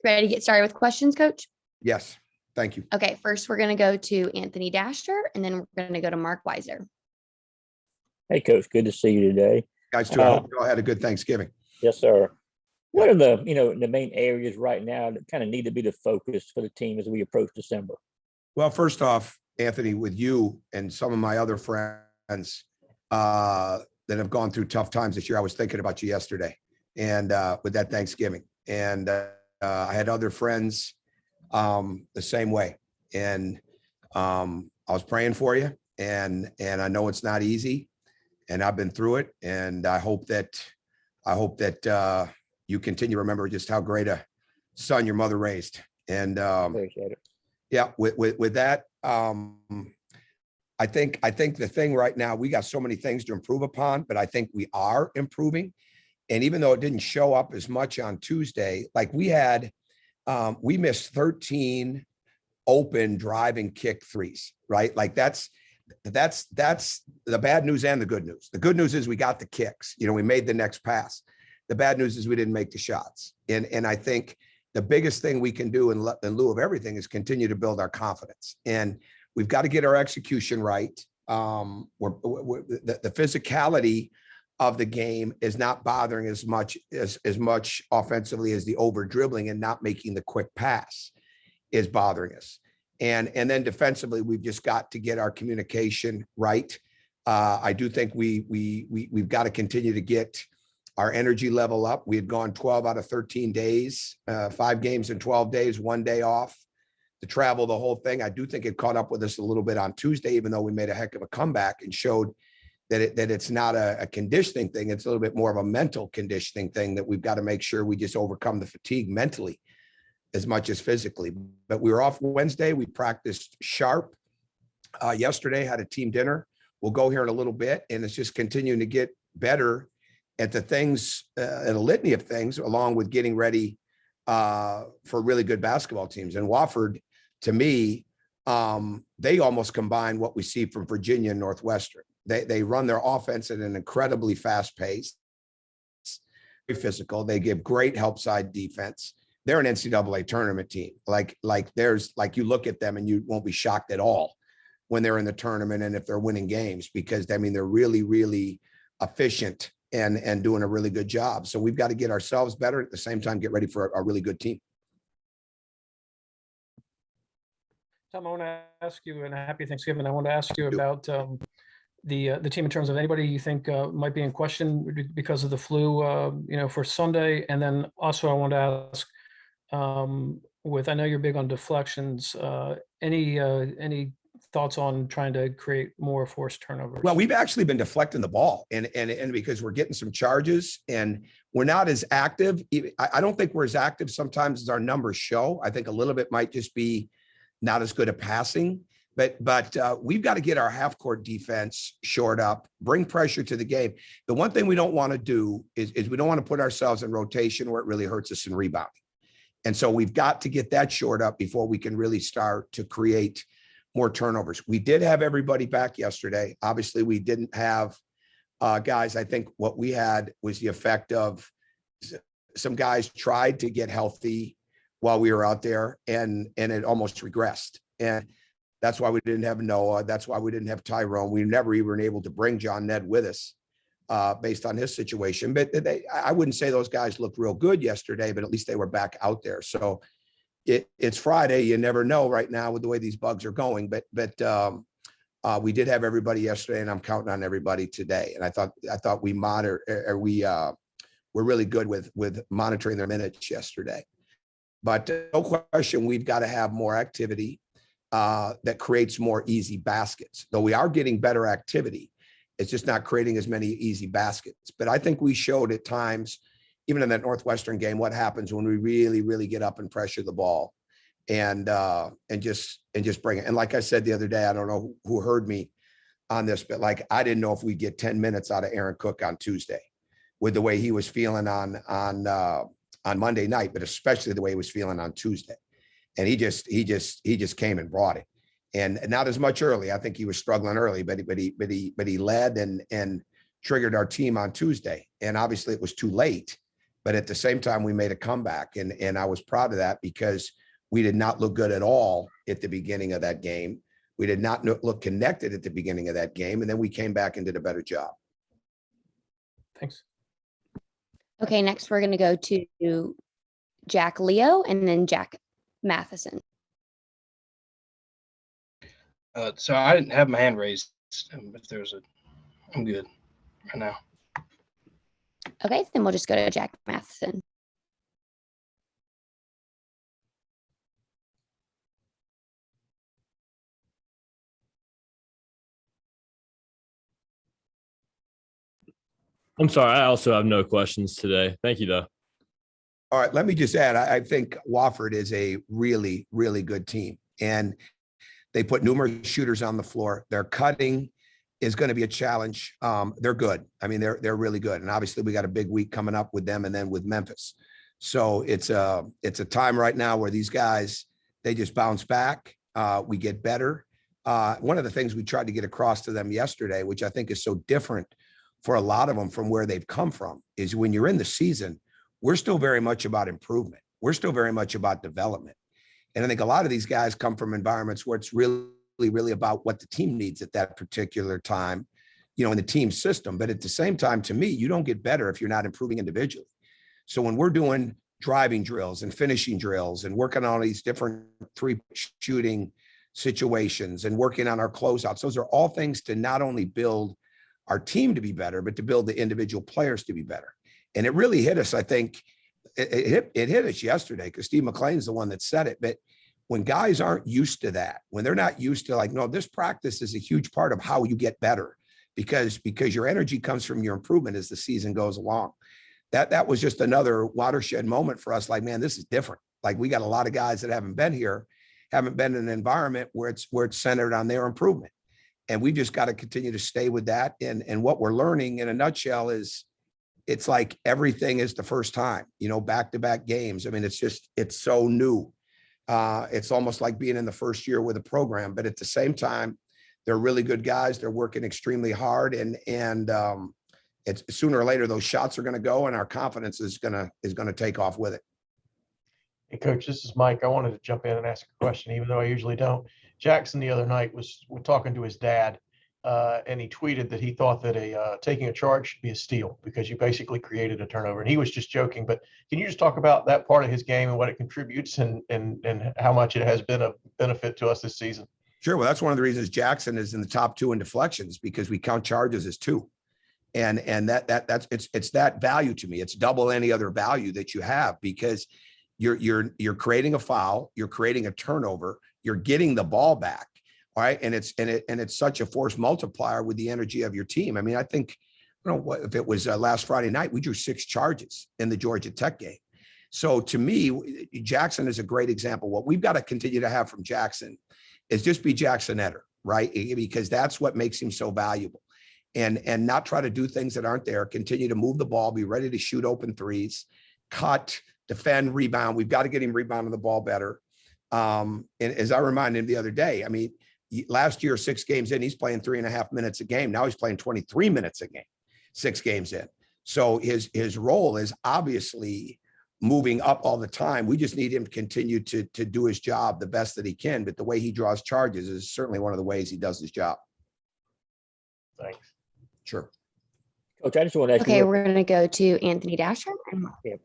Ready to get started with questions, Coach? Yes, thank you. Okay, first we're going to go to Anthony Dasher, and then we're going to go to Mark Weiser. Hey, Coach, good to see you today. Guys, too, I hope you all had a good Thanksgiving. Yes, sir. What are the main areas right now that kind of need to be the focus for the team as we approach December? Well, first off, Anthony, with you and some of my other friends that have gone through tough times this year, I was thinking about you yesterday and with that Thanksgiving. And I had other friends the same way. And I was praying for you. And I know it's not easy. And I've been through it. And I hope that you continue to remember just how great a son your mother raised. And Appreciate it. yeah, with that, I think the thing right now, we got so many things to improve upon, but I think we are improving. And even though it didn't show up as much on Tuesday, like we missed 13 open drive and kick threes, right? Like that's the bad news and the good news. The good news is we got the kicks, we made the next pass. The bad news is we didn't make the shots. And I think the biggest thing we can do in lieu of everything is continue to build our confidence. And we've got to get our execution right. The physicality of the game is not bothering as much offensively as the over dribbling and not making the quick pass is bothering us. And then defensively, we've just got to get our communication right. I do think we've got to continue to get our energy level up. We had gone 12 out of 13 days, 5 games in 12 days, 1 day off to travel the whole thing. I do think it caught up with us a little bit on Tuesday, even though we made a heck of a comeback and showed that it's not a conditioning thing. It's a little bit more of a mental conditioning thing that we've got to make sure we just overcome the fatigue mentally as much as physically. But we were off Wednesday. We practiced sharp. Yesterday had a team dinner. We'll go here in a little bit, and it's just continuing to get better at the things, at a litany of things, along with getting ready for really good basketball teams. And Wofford, to me, they almost combine what we see from Virginia and Northwestern. They run their offense at an incredibly fast pace, very physical. They give great help side defense. They're an NCAA tournament team. Like you look at them and you won't be shocked at all when they're in the tournament and if they're winning games, because they're really, really efficient and doing a really good job. So we've got to get ourselves better at the same time, get ready for a really good team. Tom, I want to ask you, and happy Thanksgiving. I want to ask you about the team in terms of anybody you think might be in question because of the flu, for Sunday. And then also I want to ask, I know you're big on deflections, any thoughts on trying to create more forced turnovers? Well, we've actually been deflecting the ball and because we're getting some charges and we're not as active. I don't think we're as active sometimes as our numbers show. I think a little bit might just be not as good at passing, but we've got to get our half court defense shored up, bring pressure to the game. The one thing we don't want to do is we don't want to put ourselves in rotation where it really hurts us in rebounding. And so we've got to get that shored up before we can really start to create more turnovers. We did have everybody back yesterday. Obviously, we didn't have guys. I think what we had was the effect of some guys tried to get healthy while we were out there, and it almost regressed. And that's why we didn't have Noah. That's why we didn't have Tyrone. We never even were able to bring John Ned with us based on his situation. But I wouldn't say those guys looked real good yesterday, but at least they were back out there. So it's Friday. You never know right now with the way these bugs are going, but we did have everybody yesterday, and I'm counting on everybody today. And I thought we're really good with monitoring their minutes yesterday. But no question, we've got to have more activity that creates more easy baskets. Though we are getting better activity, it's just not creating as many easy baskets. But I think we showed at times, even in that Northwestern game, what happens when we really, really get up and pressure the ball and just bring it. And like I said the other day, I don't know who heard me on this, but I didn't know if we'd get 10 minutes out of Aaron Cook on Tuesday with the way he was feeling on Monday night, but especially the way he was feeling on Tuesday. And he just came and brought it, and not as much early. I think he was struggling early, but he led and triggered our team on Tuesday. And obviously it was too late But at the same time, we made a comeback, and I was proud of that because we did not look good at all at the beginning of that game. We did not look connected at the beginning of that game, and then we came back and did a better job. Thanks. Okay, next we're going to go to Jack Leo and then Jack Matheson. So I didn't have my hand raised. I'm good right now. Okay, then we'll just go to Jack Matheson. I'm sorry. I also have no questions today. Thank you, though. All right, let me just add, I think Wofford is a really, really good team. And they put numerous shooters on the floor. Their cutting is going to be a challenge. They're good. I mean, they're really good. And obviously we got a big week coming up with them and then with Memphis. So it's a time right now where these guys, they just bounce back. We get better. One of the things we tried to get across to them yesterday, which I think is so different for a lot of them from where they've come from, is when you're in the season, we're still very much about improvement. We're still very much about development. And I think a lot of these guys come from environments where it's really, really about what the team needs at that particular time, you know, in the team system. But at the same time, to me, you don't get better if you're not improving individually. So when we're doing driving drills and finishing drills and working on these different three shooting situations and working on our closeouts, those are all things to not only build our team to be better, but to build the individual players to be better. And it really hit us. I think it hit us yesterday because Steve McLean's the one that said it. But when guys aren't used to that, when they're not used to, like, no, this practice is a huge part of how you get better because your energy comes from your improvement as the season goes along. That was just another watershed moment for us. Like, man, this is different. Like, we got a lot of guys that haven't been here, haven't been in an environment where it's centered on their improvement. And we just got to continue to stay with that. And what we're learning in a nutshell is it's like everything is the first time, you know, back-to-back games. I mean, it's so new. It's almost like being in the first year with a program, but at the same time, they're really good guys. They're working extremely hard, and it's sooner or later those shots are going to go, and our confidence is going to take off with it. Hey, Coach, this is Mike. I wanted to jump in and ask a question, even though I usually don't. Jackson the other night was talking to his dad, and he tweeted that he thought that taking a charge should be a steal because you basically created a turnover. And he was just joking. But can you just talk about that part of his game and what it contributes and how much it has been a benefit to us this season? Sure. Well, that's one of the reasons Jackson is in the top 2 in deflections, because we count charges as 2. And it's that value to me. It's double any other value that you have because you're creating a foul, you're creating a turnover, you're getting the ball back. All right. And it's such a force multiplier with the energy of your team. I mean, I think, you know, what if it was last Friday night, we drew 6 charges in the Georgia Tech game. So to me, Jackson is a great example. What we've got to continue to have from Jackson is just be Jackson-etter, right? Because that's what makes him so valuable. And not try to do things that aren't there. Continue to move the ball, be ready to shoot open threes, cut, defend, rebound. We've got to get him rebounding the ball better. And as I reminded him the other day, I mean, last year, 6 games in, he's playing 3.5 minutes a game. Now he's playing 23 minutes a game, 6 games in. So his role is obviously moving up all the time. We just need him to continue to do his job the best that he can. But the way he draws charges is certainly one of the ways he does his job. Thanks. Sure. Coach, I just want to ask you. Okay, we're going to go to Anthony Dasher. Yeah,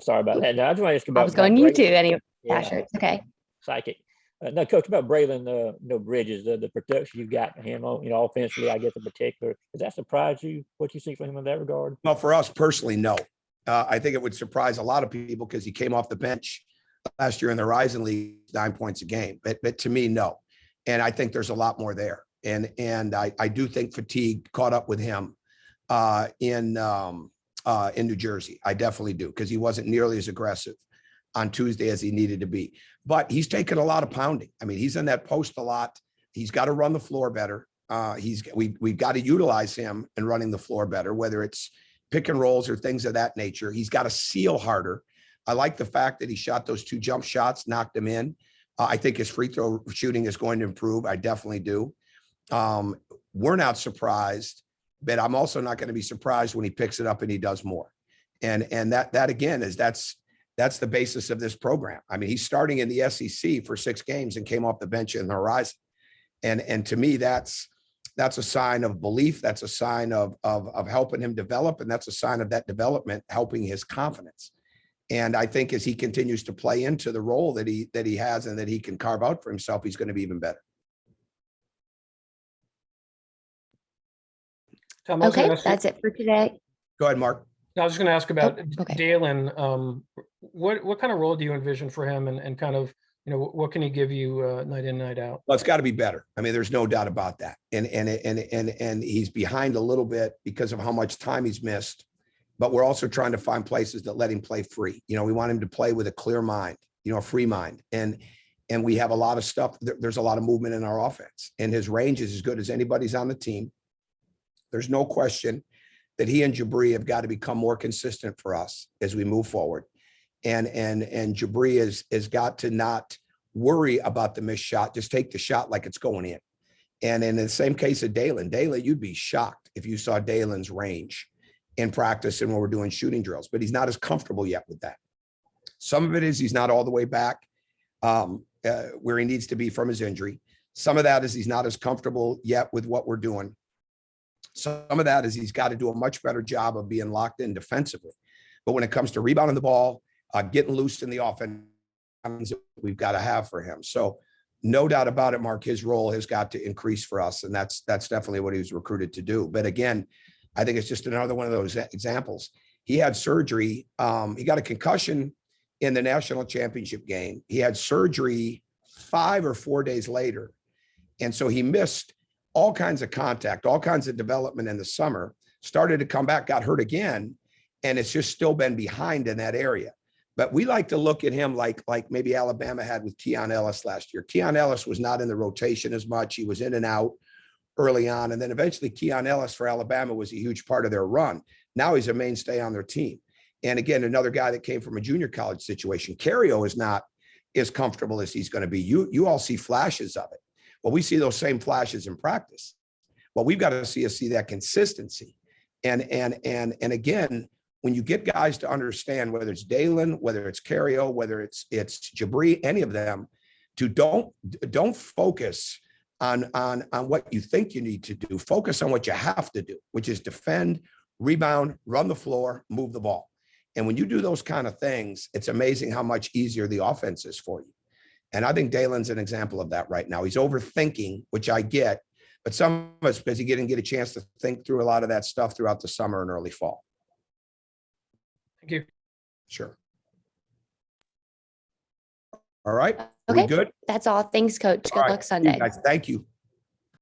sorry about that. No, I just want to ask about. I was going you Braylon. too, anyway. Yeah. Dasher. It's okay. Psychic. No, Coach, about Braylon, Bridges, the production you've got him on, you know, offensively, I guess in particular, does that surprise you? What you see from him in that regard? Well, for us personally, no. I think it would surprise a lot of people because he came off the bench last year in the Horizon League, 9 points a game. But to me, no. And I think there's a lot more there. And I do think fatigue caught up with him in New Jersey. I definitely do, because he wasn't nearly as aggressive on Tuesday as he needed to be. But he's taken a lot of pounding. I mean, he's in that post a lot. He's got to run the floor better. We've got to utilize him in running the floor better, whether it's pick and rolls or things of that nature. He's got to seal harder. I like the fact that he shot those 2 jump shots, knocked them in. I think his free throw shooting is going to improve. I definitely do. We're not surprised, but I'm also not going to be surprised when he picks it up and he does more. And that again that's the basis of this program. I mean, he's starting in the SEC for 6 games and came off the bench in the Horizon. And to me, that's a sign of belief. That's a sign of helping him develop. And that's a sign of that development helping his confidence. And I think as he continues to play into the role that he has and that he can carve out for himself, he's going to be even better. Tom, I was Okay, gonna ask you- that's it for today. Go ahead, Mark. I was just going to ask about okay. Dalen. What kind of role do you envision for him, and kind of, what can he give you night in, night out? Well, it's got to be better. I mean, there's no doubt about that. And he's behind a little bit because of how much time he's missed. But we're also trying to find places that let him play free. We want him to play with a clear mind, a free mind. And we have a lot of stuff. There's a lot of movement in our offense, and his range is as good as anybody's on the team. There's no question that he and Jabri have got to become more consistent for us as we move forward. And Jabri has got to not worry about the missed shot, just take the shot like it's going in. And in the same case of Dalen, you'd be shocked if you saw Dalen's range in practice and when we're doing shooting drills, but he's not as comfortable yet with that. Some of it is he's not all the way back where he needs to be from his injury. Some of that is he's not as comfortable yet with what we're doing. Some of that is he's got to do a much better job of being locked in defensively. But when it comes to rebounding the ball, getting loose in the offense, we've got to have for him. So no doubt about it, Mark, his role has got to increase for us. And that's definitely what he was recruited to do. But again, I think it's just another one of those examples. He had surgery. He got a concussion in the national championship game. He had surgery 5 or 4 days later. And so he missed all kinds of contact, all kinds of development in the summer, started to come back, got hurt again. And it's just still been behind in that area. But we like to look at him like maybe Alabama had with Keon Ellis last year. Keon Ellis was not in the rotation as much. He was in and out early on. And then eventually Keon Ellis for Alabama was a huge part of their run. Now he's a mainstay on their team. And again, another guy that came from a junior college situation. Cario is not as comfortable as he's going to be. You all see flashes of it. Well, we see those same flashes in practice. Well, we've got to see that consistency. And again, when you get guys to understand, whether it's Dalen, whether it's Cario, whether it's Jabri, any of them, to don't focus on what you think you need to do. Focus on what you have to do, which is defend, rebound, run the floor, move the ball. And when you do those kind of things, it's amazing how much easier the offense is for you. And I think Dalen's an example of that right now. He's overthinking, which I get, but some of us, because he didn't get a chance to think through a lot of that stuff throughout the summer and early fall. Thank you. Sure. All right. Are Okay. we good? That's all. Thanks, Coach. Good All right. luck You Sunday. guys, thank you.